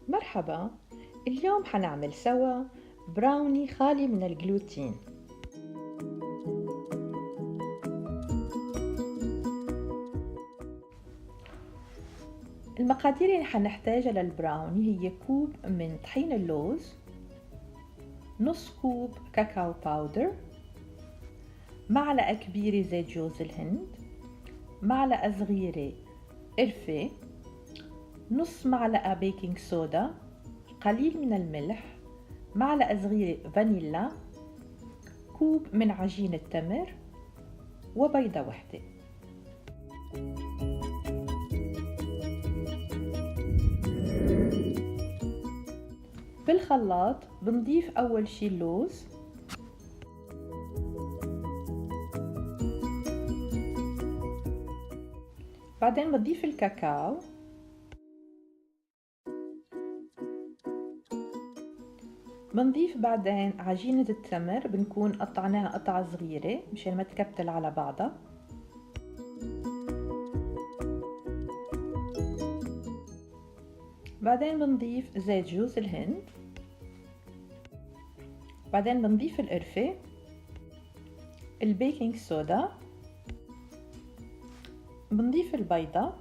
مرحبا. اليوم حنعمل سوا براوني خالي من الجلوتين. المقادير اللي حنحتاجها للبراوني هي كوب من طحين اللوز، نص كوب كاكاو باودر، معلقة كبيرة زيت جوز الهند، معلقة صغيرة قرفة، نص معلقة بيكنج صودا، قليل من الملح، معلقة صغيرة فانيلا، كوب من عجين التمر، وبيضة واحدة. بالخلاط بنضيف أول شي اللوز، بعدين بنضيف الكاكاو، بنضيف بعدين عجينة التمر، بنكون قطعناها قطع صغيرة مشان ما تكتل على بعضها، بعدين بنضيف زيت جوز الهند، بعدين بنضيف القرفة، البيكنج صودا، بنضيف البيضة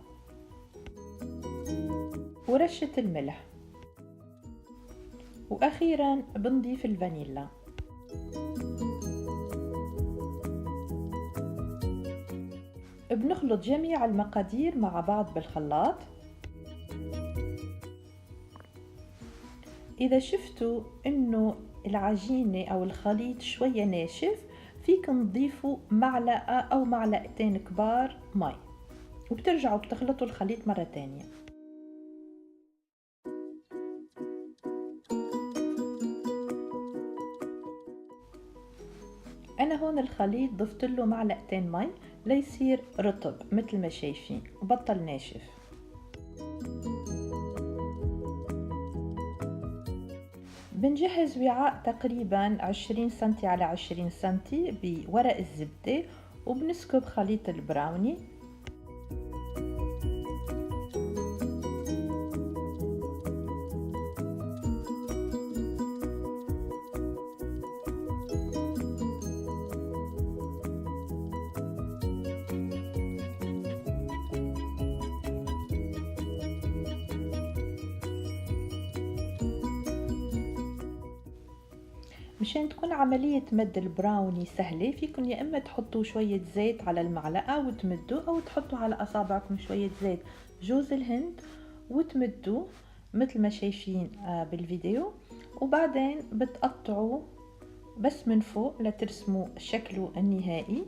ورشة الملح، وأخيرا بنضيف الفانيلا. بنخلط جميع المقادير مع بعض بالخلاط. إذا شفتوا إنه العجينة أو الخليط شوية ناشف، فيكم تضيفوا معلقة أو معلقتين كبار مي، وبترجعوا بتخلطوا الخليط مرة تانية. أنا هون الخليط ضفت له معلقتين مي ليصير رطب مثل ما شايفين وبطل ناشف. بنجهز وعاء تقريبا 20 سنتي على 20 سنتي بورق الزبدة، وبنسكب خليط البراوني. مشان تكون عملية مد البراوني سهلة، فيكن يا إما تحطوا شوية زيت على المعلقة وتمدوا، أو تحطوا على أصابعكم شوية زيت جوز الهند وتمدوا مثل ما شايفين بالفيديو، وبعدين بتقطعوا بس من فوق لترسموا شكله النهائي.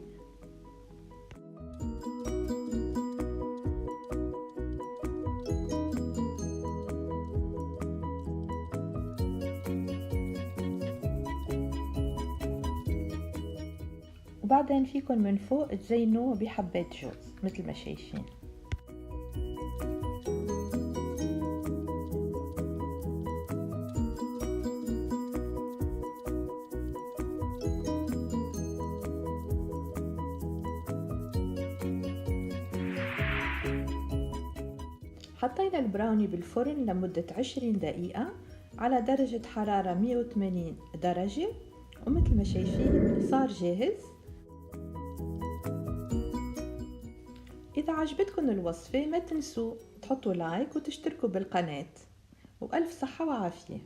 وبعدين فيكن من فوق تزينوه بحبات جوز مثل ما شايفين. حطينا البراوني بالفرن لمدة 20 دقيقة على درجة حرارة 180 درجة، ومثل ما شايفين صار جاهز. إذا عجبتكم الوصفة ما تنسوا تحطوا لايك وتشتركوا بالقناة، وألف صحة وعافية.